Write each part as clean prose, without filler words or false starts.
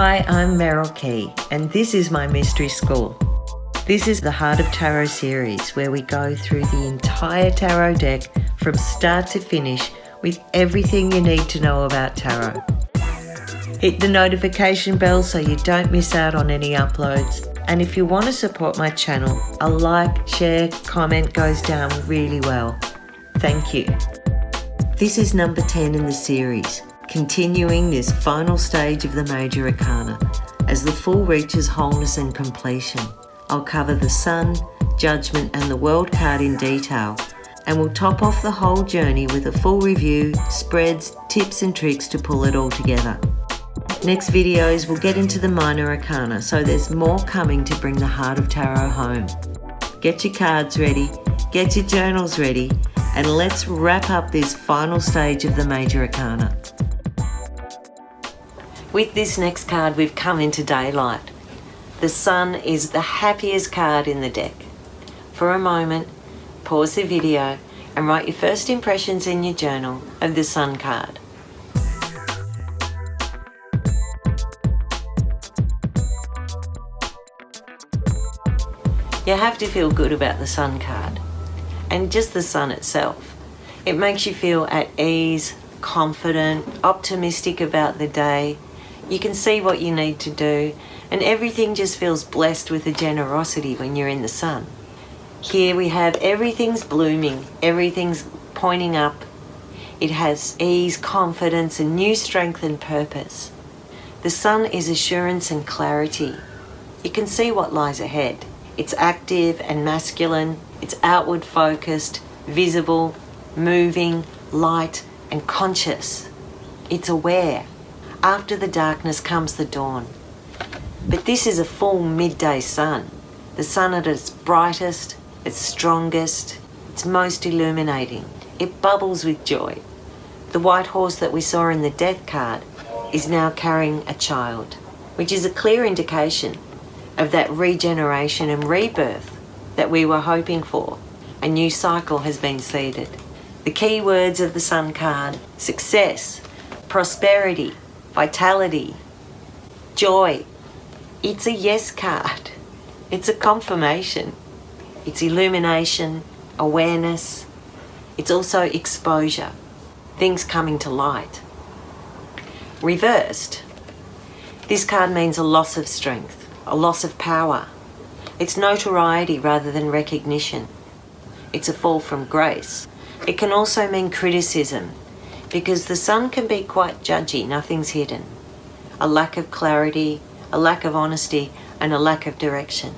Hi, I'm Meryl Key, and this is my mystery school. This is the Heart of Tarot series where we go through the entire tarot deck from start to finish with everything you need to know about tarot. Hit the notification bell so you don't miss out on any uploads. And if you want to support my channel, a like, share, comment goes down really well. Thank you. This is number 10 in the series, continuing this final stage of the Major Arcana as the Fool reaches wholeness and completion. I'll cover the Sun, Judgement and the World card in detail, and we'll top off the whole journey with a full review, spreads, tips and tricks to pull it all together. Next videos we'll get into the Minor Arcana, so there's more coming to bring the Heart of Tarot home. Get your cards ready, get your journals ready, and let's wrap up this final stage of the Major Arcana. With this next card we've come into daylight. The Sun is the happiest card in the deck. For a moment, pause the video and write your first impressions in your journal of the Sun card. You have to feel good about the Sun card, and just the Sun itself. It makes you feel at ease, confident, optimistic about the day. You can see what you need to do, and everything just feels blessed with a generosity when you're in the Sun. Here we have everything's blooming, everything's pointing up. It has ease, confidence, and new strength and purpose. The Sun is assurance and clarity. You can see what lies ahead. It's active and masculine, it's outward focused, visible, moving, light, and conscious. It's aware. After the darkness comes the dawn. But this is a full midday sun. The Sun at its brightest, its strongest, its most illuminating. It bubbles with joy. The white horse that we saw in the Death card is now carrying a child, which is a clear indication of that regeneration and rebirth that we were hoping for. A new cycle has been seeded. The key words of the Sun card: success, prosperity, vitality, joy. It's a yes card. It's a confirmation. It's illumination, awareness. It's also exposure, things coming to light. Reversed, this card means a loss of strength, a loss of power. It's notoriety rather than recognition. It's a fall from grace. It can also mean criticism, because the Sun can be quite judgy, nothing's hidden. A lack of clarity, a lack of honesty, and a lack of direction.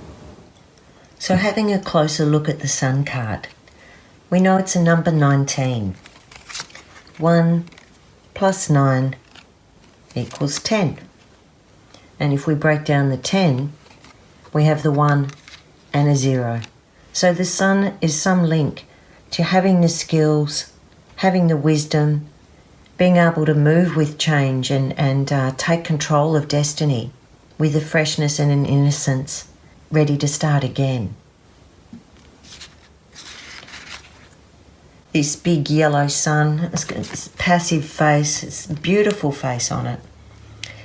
So having a closer look at the Sun card, we know it's a number 19. 1 plus 9 equals 10. And if we break down the 10, we have the 1 and a 0. So the Sun is some link to having the skills, having the wisdom, being able to move with change and take control of destiny with a freshness and an innocence, ready to start again. This big yellow sun, it's got this passive face, it's a beautiful face on it.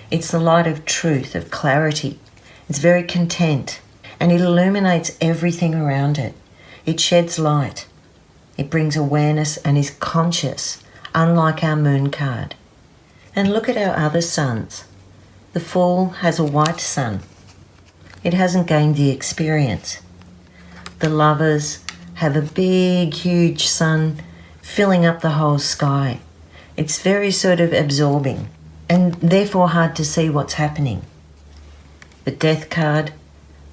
It's the light of truth, of clarity. It's very content, and it illuminates everything around it. It sheds light. It brings awareness and is conscious, unlike our moon card. And look at our other suns. The Fool has a white sun. It hasn't gained the experience. The Lovers have a big, huge sun filling up the whole sky. It's very sort of absorbing and therefore hard to see what's happening. The Death card,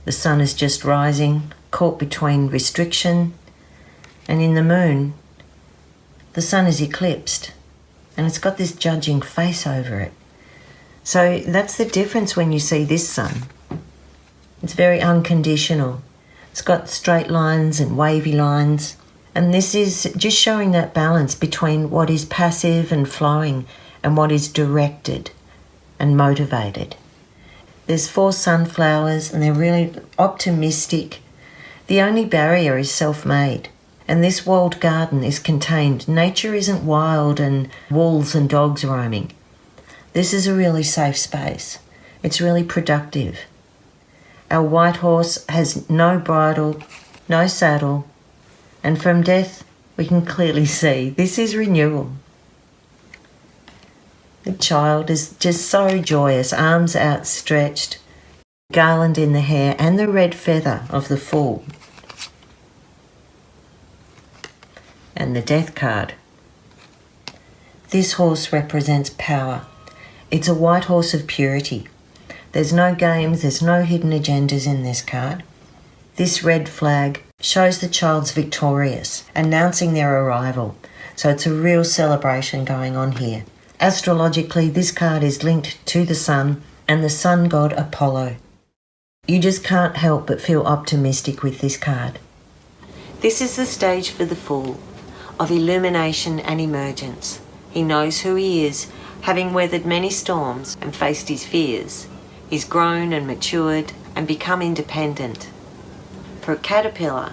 the Sun is just rising, caught between restriction, and in the Moon, the Sun is eclipsed and it's got this judging face over it. So that's the difference when you see this Sun. It's very unconditional. It's got straight lines and wavy lines. And this is just showing that balance between what is passive and flowing and what is directed and motivated. There's 4 sunflowers and they're really optimistic. The only barrier is self-made. And this walled garden is contained. Nature isn't wild and wolves and dogs roaming. This is a really safe space. It's really productive. Our white horse has no bridle, no saddle, and from death we can clearly see this is renewal. The child is just so joyous, arms outstretched, garland in the hair and the red feather of the Fool. And the Death card. This horse represents power. It's a white horse of purity. There's no games, there's no hidden agendas in this card. This red flag shows the child's victorious, announcing their arrival. So it's a real celebration going on here. Astrologically, this card is linked to the sun and the sun god Apollo. You just can't help but feel optimistic with this card. This is the stage for the Fool, of illumination and emergence. He knows who he is, having weathered many storms and faced his fears. He's grown and matured and become independent. For a caterpillar,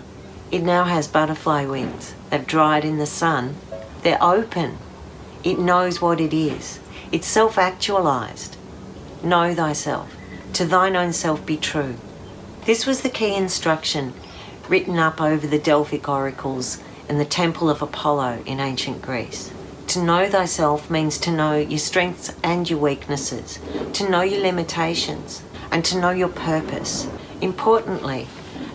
it now has butterfly wings. They've dried in the sun. They're open. It knows what it is. It's self-actualized. Know thyself. To thine own self be true. This was the key instruction written up over the Delphic oracles in the Temple of Apollo in ancient Greece. To know thyself means to know your strengths and your weaknesses, to know your limitations, and to know your purpose. Importantly,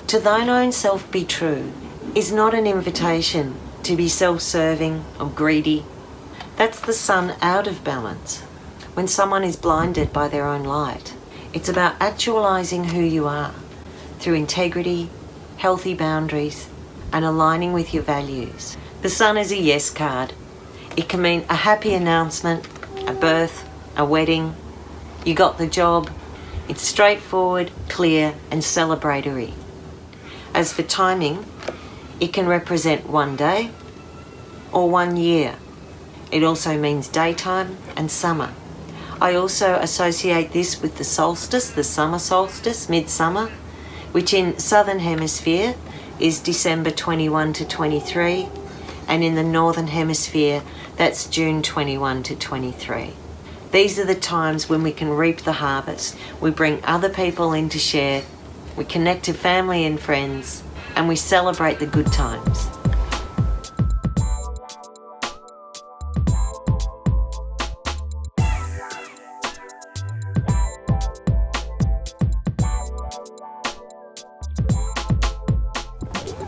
to thine own self be true is not an invitation to be self-serving or greedy. That's the sun out of balance. When someone is blinded by their own light, it's about actualizing who you are through integrity, healthy boundaries, and aligning with your values. The sun is a yes card. It can mean a happy announcement, a birth, a wedding. You got the job. It's straightforward, clear, and celebratory. As for timing, it can represent one day or 1 year. It also means daytime and summer. I also associate this with the solstice, the summer solstice, midsummer, which in Southern Hemisphere is December 21 to 23, and in the Northern Hemisphere, that's June 21 to 23. These are the times when we can reap the harvest. We bring other people in to share, we connect to family and friends, and we celebrate the good times.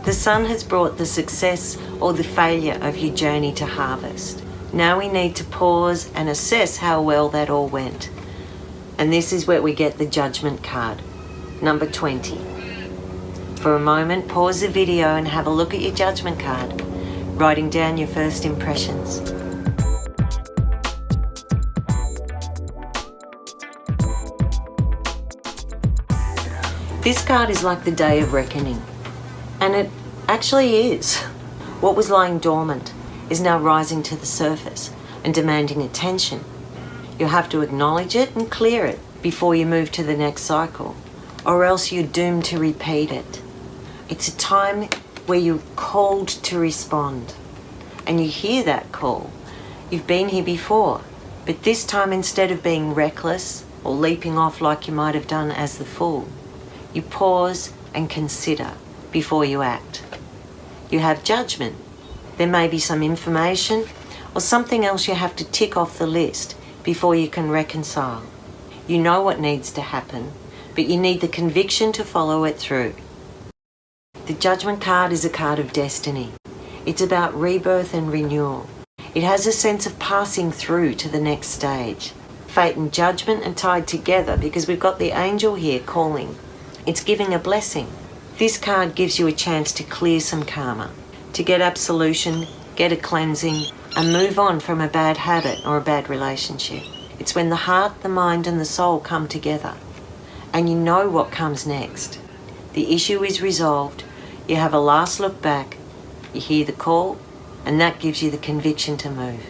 The sun has brought the success or the failure of your journey to harvest. Now we need to pause and assess how well that all went. And this is where we get the Judgment card, number 20. For a moment, pause the video and have a look at your Judgment card, writing down your first impressions. This card is like the Day of Reckoning. And it actually is. What was lying dormant is now rising to the surface and demanding attention. You'll have to acknowledge it and clear it before you move to the next cycle, or else you're doomed to repeat it. It's a time where you're called to respond, and you hear that call. You've been here before, but this time instead of being reckless or leaping off like you might have done as the Fool, you pause and consider before you act. You have judgment. There may be some information or something else you have to tick off the list before you can reconcile. You know what needs to happen, but you need the conviction to follow it through. The Judgment card is a card of destiny. It's about rebirth and renewal. It has a sense of passing through to the next stage. Fate and judgment are tied together because we've got the angel here calling. It's giving a blessing. This card gives you a chance to clear some karma, to get absolution, get a cleansing, and move on from a bad habit or a bad relationship. It's when the heart, the mind, and the soul come together, and you know what comes next. The issue is resolved, you have a last look back, you hear the call, and that gives you the conviction to move.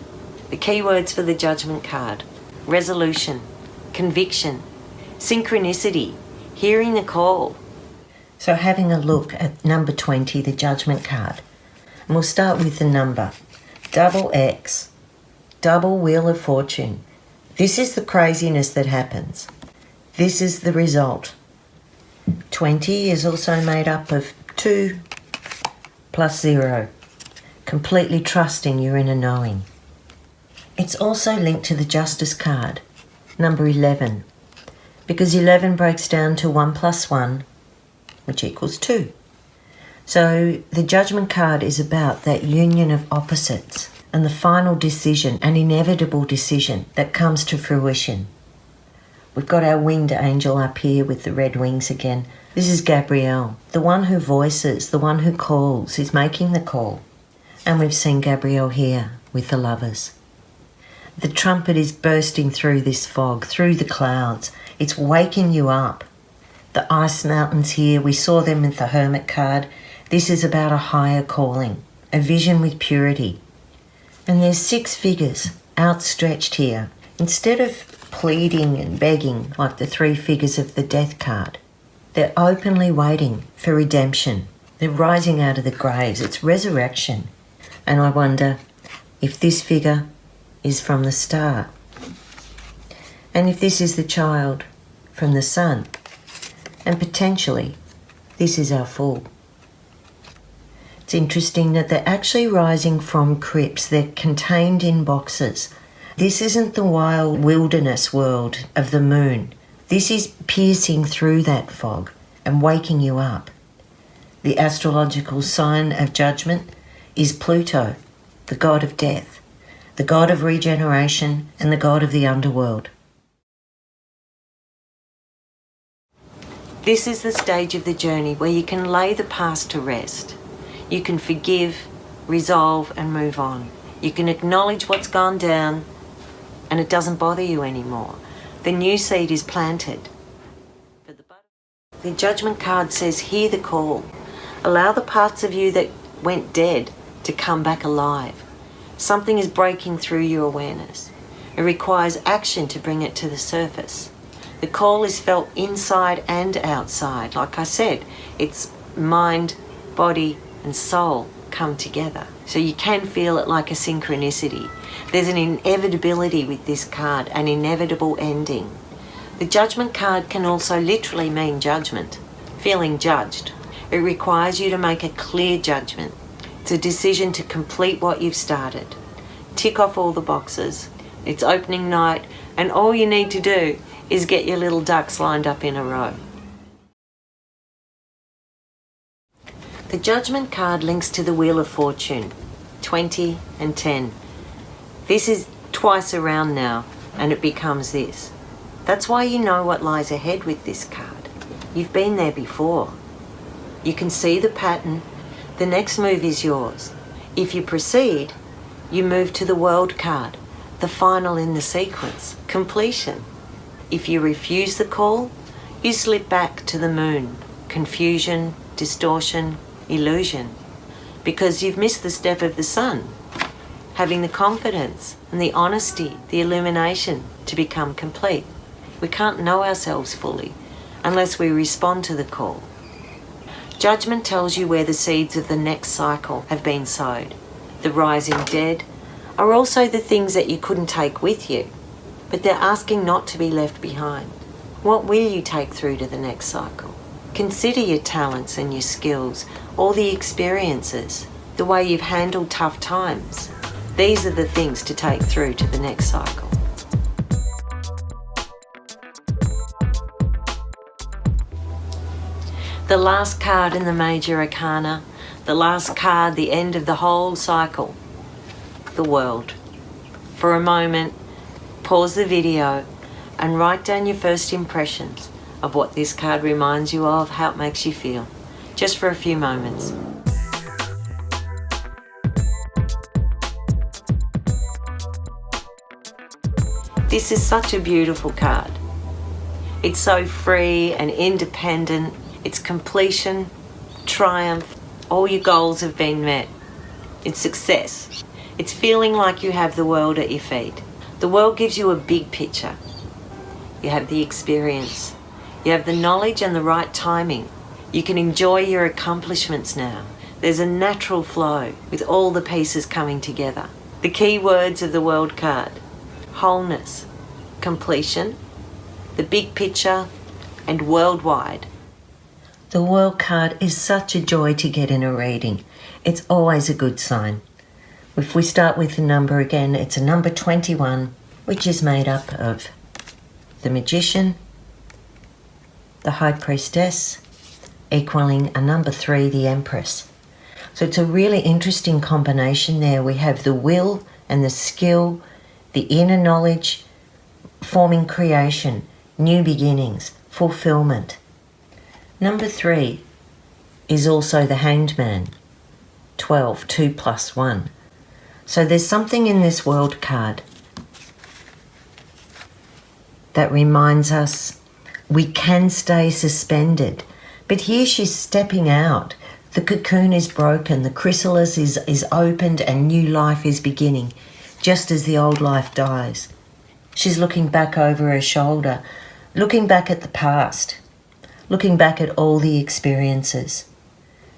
The key words for the Judgment card: resolution, conviction, synchronicity, hearing the call. So having a look at number 20, the Judgment card. And we'll start with the number. Double X, double Wheel of Fortune. This is the craziness that happens. This is the result. 20 is also made up of 2 plus 0. Completely trusting your inner knowing. It's also linked to the Justice card, number 11, because 11 breaks down to 1 plus 1, which equals 2. So the Judgment card is about that union of opposites and the final decision, an inevitable decision that comes to fruition. We've got our winged angel up here with the red wings again. This is Gabrielle, the one who voices, the one who calls, is making the call. And we've seen Gabrielle here with the Lovers. The trumpet is bursting through this fog, through the clouds. It's waking you up. The ice mountains here, we saw them with the Hermit card. This is about a higher calling, a vision with purity. And there's 6 figures outstretched here. Instead of pleading and begging like the 3 figures of the Death card, they're openly waiting for redemption. They're rising out of the graves. It's resurrection. And I wonder if this figure is from the star. And if this is the child from the sun. And potentially, this is our Fool. It's interesting that they're actually rising from crypts. They're contained in boxes. This isn't the wild wilderness world of the moon. This is piercing through that fog and waking you up. The astrological sign of Judgment is Pluto, the god of death, the god of regeneration, and the god of the underworld. This is the stage of the journey where you can lay the past to rest. You can forgive, resolve, and move on. You can acknowledge what's gone down and it doesn't bother you anymore. The new seed is planted. The Judgment card says, hear the call. Allow the parts of you that went dead to come back alive. Something is breaking through your awareness. It requires action to bring it to the surface. The call is felt inside and outside. Like I said, it's mind, body, and soul come together. So you can feel it like a synchronicity. There's an inevitability with this card, an inevitable ending. The Judgment card can also literally mean judgment, feeling judged. It requires you to make a clear judgment. It's a decision to complete what you've started. Tick off all the boxes. It's opening night, and all you need to do is get your little ducks lined up in a row. The Judgment card links to the Wheel of Fortune, 20 and 10. This is twice around now, and it becomes this. That's why you know what lies ahead with this card. You've been there before. You can see the pattern. The next move is yours. If you proceed, you move to the World card, the final in the sequence, completion. If you refuse the call, you slip back to the Moon, confusion, distortion, illusion, because you've missed the step of the Sun, having the confidence and the honesty, the illumination to become complete. We can't know ourselves fully unless we respond to the call. Judgment tells you where the seeds of the next cycle have been sowed. The rising dead are also the things that you couldn't take with you, but they're asking not to be left behind. What will you take through to the next cycle? Consider your talents and your skills, all the experiences, the way you've handled tough times. These are the things to take through to the next cycle. The last card in the Major Arcana, the last card, the end of the whole cycle, the World. For a moment, pause the video and write down your first impressions of what this card reminds you of, how it makes you feel, just for a few moments. This is such a beautiful card. It's so free and independent. It's completion, triumph, all your goals have been met. It's success. It's feeling like you have the world at your feet. The world gives you a big picture. You have the experience. You have the knowledge and the right timing. You can enjoy your accomplishments now. There's a natural flow with all the pieces coming together. The key words of the World card: wholeness, completion, the big picture, and worldwide. The World card is such a joy to get in a reading. It's always a good sign. If we start with the number again, it's a number 21, which is made up of the Magician, the High Priestess, equaling a number 3, the Empress. So it's a really interesting combination there. We have the will and the skill, the inner knowledge, forming creation, new beginnings, fulfillment. Number 3 is also the Hanged Man, 12, 2 plus 1. So there's something in this World card that reminds us we can stay suspended. But here she's stepping out. The cocoon is broken, the chrysalis is opened, and new life is beginning, just as the old life dies. She's looking back over her shoulder, looking back at the past, looking back at all the experiences.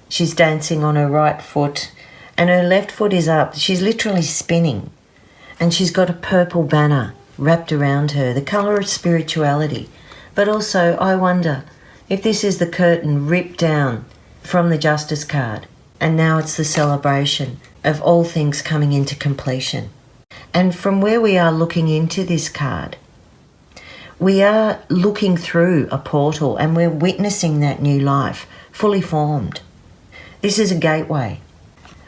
She's dancing on her right foot, and her left foot is up. She's literally spinning, and she's got a purple banner wrapped around her, the colour of spirituality. But also, I wonder if this is the curtain ripped down from the Justice card, and now it's the celebration of all things coming into completion. And from where we are looking into this card, we are looking through a portal, and we're witnessing that new life fully formed. This is a gateway.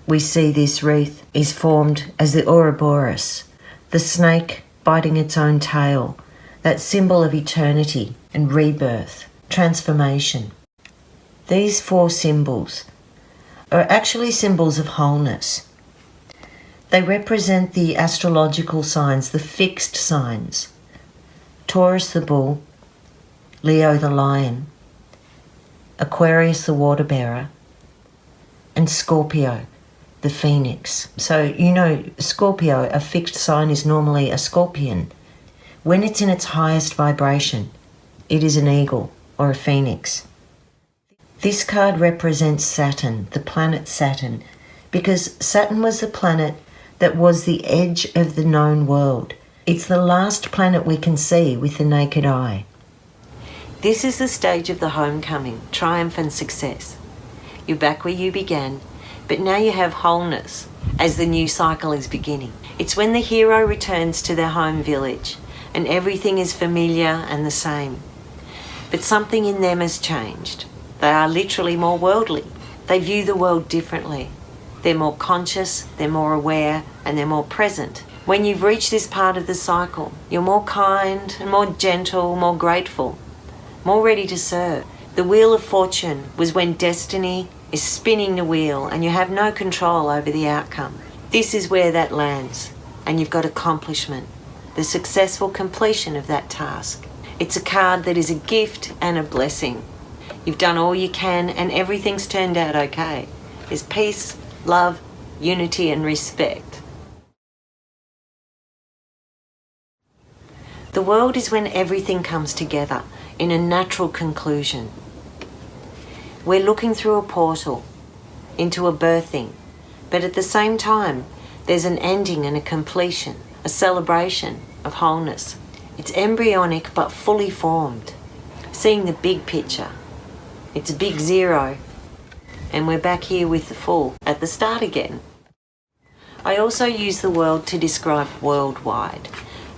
We see this wreath is formed as the Ouroboros, the snake biting its own tail, that symbol of eternity and rebirth, transformation. These 4 symbols are actually symbols of wholeness. They represent the astrological signs, the fixed signs. Taurus the bull, Leo the lion, Aquarius the water bearer, and Scorpio the phoenix. So, you know, Scorpio, a fixed sign, is normally a scorpion. When it's in its highest vibration, it is an eagle or a phoenix. This card represents Saturn, the planet Saturn, because Saturn was the planet that was the edge of the known world. It's the last planet we can see with the naked eye. This is the stage of the homecoming, triumph and success. You're back where you began, but now you have wholeness as the new cycle is beginning. It's when the hero returns to their home village and everything is familiar and the same. But something in them has changed. They are literally more worldly. They view the world differently. They're more conscious, they're more aware, and they're more present. When you've reached this part of the cycle, you're more kind and more gentle, more grateful, more ready to serve. The wheel of fortune was when destiny is spinning the wheel and you have no control over the outcome. This is where that lands, and you've got accomplishment, the successful completion of that task. It's a card that is a gift and a blessing. You've done all you can and everything's turned out okay. There's peace, love, unity and respect. The world is when everything comes together in a natural conclusion. We're looking through a portal into a birthing, but at the same time, there's an ending and a completion, a celebration of wholeness. It's embryonic but fully formed. Seeing the big picture. It's a big 0, and we're back here with the full at the start again. I also use the world to describe worldwide,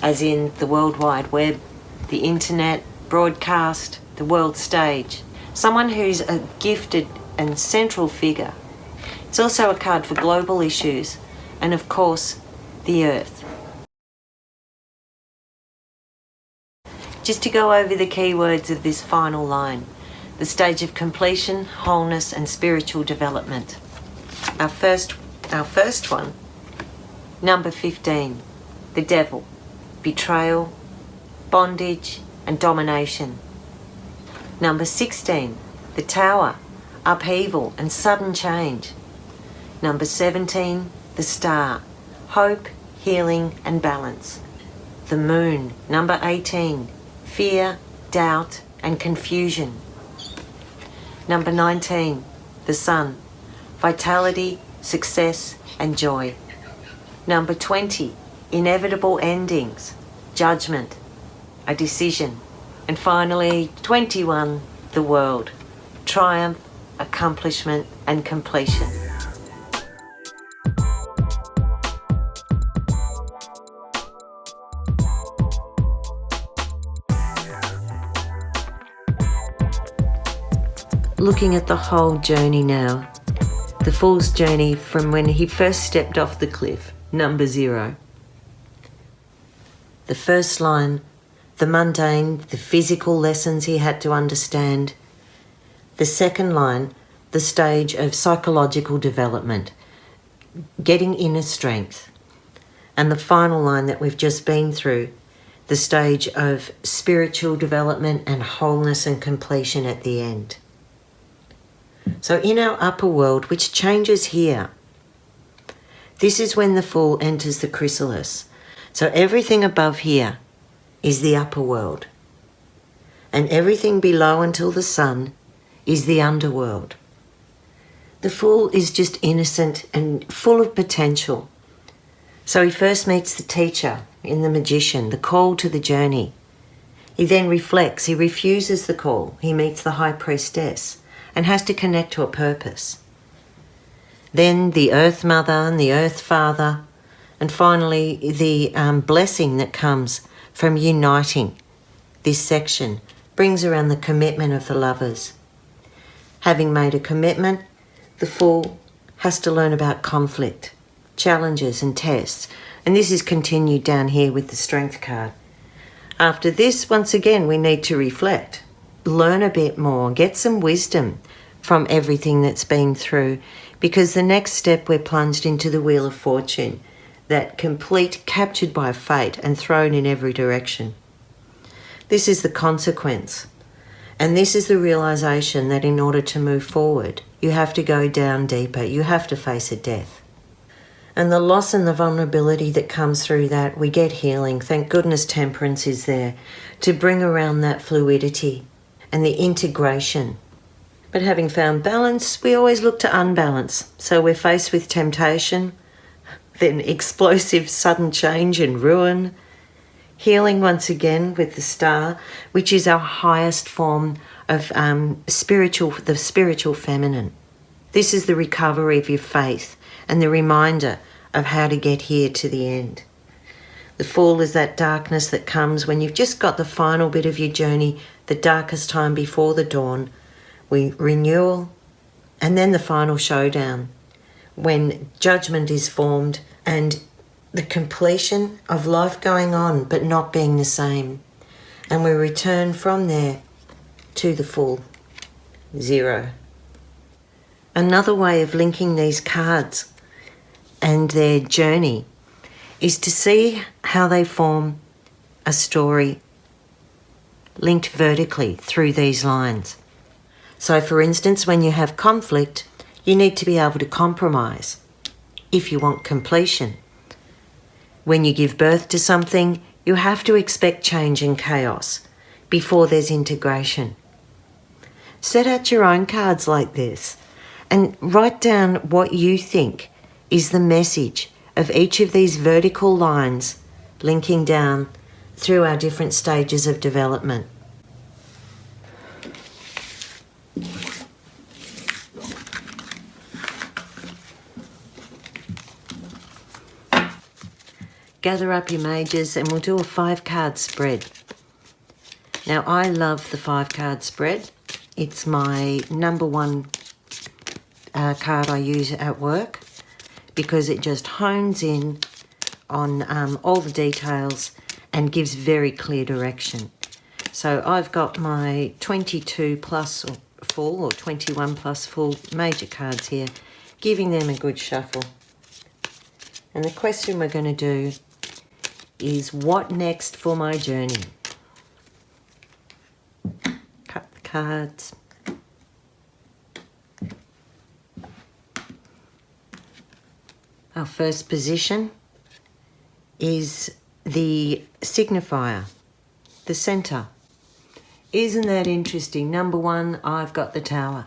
as in the World Wide Web, the internet, broadcast, the world stage. Someone who's a gifted and central figure. It's also a card for global issues and, of course, the earth. Just to go over the key words of this final line: the stage of completion, wholeness and spiritual development. Our first one, number 15, the devil, betrayal, bondage and domination. Number 16, the tower, upheaval and sudden change. Number 17, the star, hope, healing and balance. The moon, number 18, fear, doubt and confusion. Number 19, the sun, vitality, success and joy. Number 20, inevitable endings, judgment, a decision. And finally, 21, the world. Triumph, accomplishment, and completion. Looking at the whole journey now, the Fool's journey from when he first stepped off the cliff, number 0. The first line, the mundane, the physical lessons he had to understand. The second line, the stage of psychological development, getting inner strength. And the final line that we've just been through, the stage of spiritual development and wholeness and completion at the end. So in our upper world, which changes here, this is when the Fool enters the chrysalis. So everything above here is the upper world. And everything below until the sun is the underworld. The Fool is just innocent and full of potential. So he first meets the teacher in the magician, the call to the journey. He then reflects, he refuses the call. He meets the high priestess and has to connect to a purpose. Then the Earth Mother and the Earth Father, and finally the blessing that comes from uniting this section brings around the commitment of the lovers. Having made a commitment, the Fool has to learn about conflict, challenges and tests, and this is continued down here with the Strength card. After this, once again, we need to reflect, learn a bit more, get some wisdom from everything that's been through, because the next step we're plunged into the Wheel of Fortune, that complete captured by fate and thrown in every direction. This is the consequence, and this is the realization that in order to move forward, you have to go down deeper, you have to face a death. And the loss and the vulnerability that comes through that, we get healing. Thank goodness Temperance is there to bring around that fluidity and the integration. But having found balance, we always look to unbalance. So we're faced with temptation, then explosive sudden change and ruin. Healing once again with the Star, which is our highest form of the spiritual feminine. This is the recovery of your faith and the reminder of how to get here to the end. The Fool is that darkness that comes when you've just got the final bit of your journey, the darkest time before the dawn, renewal, and then the final showdown, when judgment is formed and the completion of life going on but not being the same. And we return from there to the Fool, 0. Another way of linking these cards and their journey is to see how they form a story linked vertically through these lines. So for instance, when you have conflict, you need to be able to compromise if you want completion. When you give birth to something, you have to expect change and chaos before there's integration. Set out your own cards like this and write down what you think is the message of each of these vertical lines linking down through our different stages of development. Gather up your majors and we'll do a 5-card spread. Now I love the 5-card spread. It's my number 1 card I use at work because it just hones in on all the details and gives very clear direction. So I've got my 22 plus or full or 21 plus full major cards here, giving them a good shuffle. And the question we're going to do is, what next for my journey? Cut the cards. Our first position is the signifier, the center. Isn't that interesting? Number 1, I've got the Tower.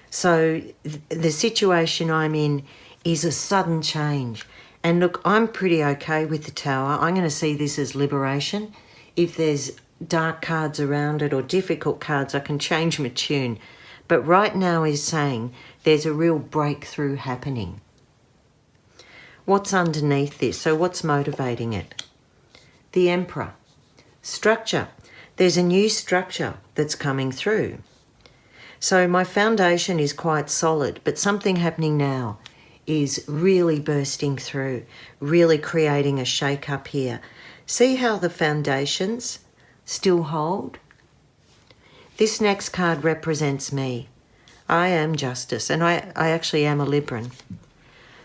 So the situation I'm in is a sudden change. And look, I'm pretty okay with the Tower. I'm going to see this as liberation. If there's dark cards around it or difficult cards, I can change my tune. But right now is saying there's a real breakthrough happening. What's underneath this? So what's motivating it? The Emperor. Structure. There's a new structure that's coming through. So my foundation is quite solid, but something happening now is really bursting through, really creating a shake-up here. See how the foundations still hold? This next card represents me. I am Justice, and I actually am a Libran.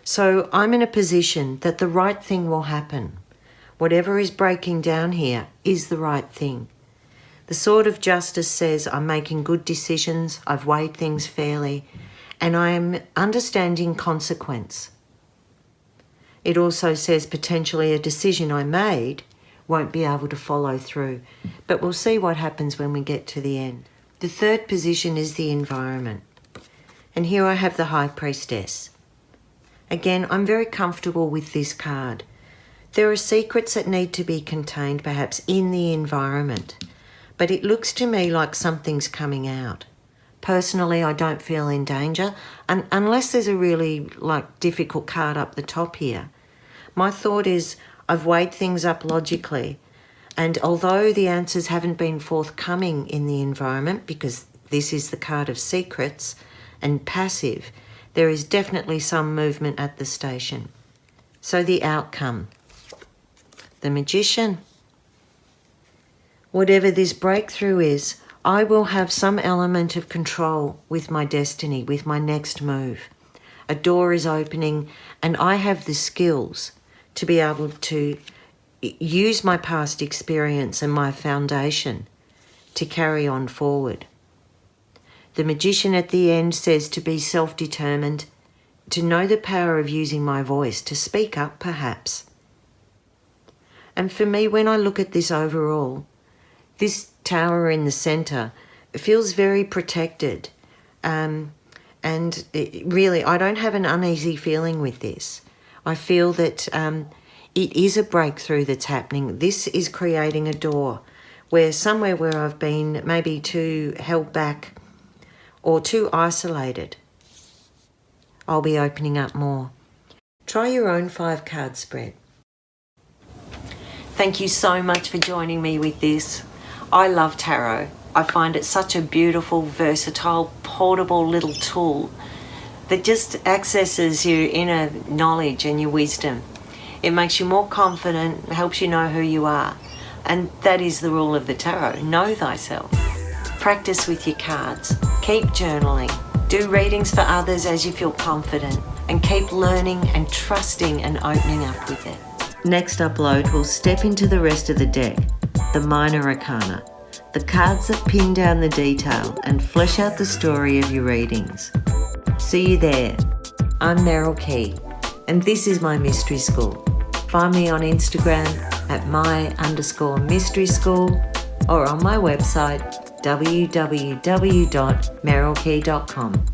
So I'm in a position that the right thing will happen. Whatever is breaking down here is the right thing. The Sword of Justice says I'm making good decisions, I've weighed things fairly, and I am understanding consequence. It also says potentially a decision I made won't be able to follow through, but we'll see what happens when we get to the end. The third position is the environment. And here I have the High Priestess. Again, I'm very comfortable with this card. There are secrets that need to be contained perhaps in the environment, but it looks to me like something's coming out. Personally, I don't feel in danger, and unless there's a really difficult card up the top here. My thought is I've weighed things up logically, and although the answers haven't been forthcoming in the environment, because this is the card of secrets and passive, there is definitely some movement at the station. So the outcome. The Magician. Whatever this breakthrough is, I will have some element of control with my destiny, with my next move. A door is opening, and I have the skills to be able to use my past experience and my foundation to carry on forward. The Magician at the end says to be self-determined, to know the power of using my voice, to speak up perhaps. And for me, when I look at this overall, this tower in the centre feels very protected. And really, I don't have an uneasy feeling with this. I feel that it is a breakthrough that's happening. This is creating a door where somewhere where I've been maybe too held back or too isolated, I'll be opening up more. Try your own 5-card spread. Thank you so much for joining me with this. I love tarot. I find it such a beautiful, versatile, portable little tool that just accesses your inner knowledge and your wisdom. It makes you more confident, helps you know who you are. And that is the rule of the tarot. Know thyself. Practice with your cards. Keep journaling. Do readings for others as you feel confident. And keep learning and trusting and opening up with it. Next upload, we'll step into the rest of the deck, the Minor Arcana, the cards that pin down the detail and flesh out the story of your readings. See you there. I'm Meryl Key, and this is my mystery school. Find me on Instagram at my_mystery school or on my website www.merylkey.com.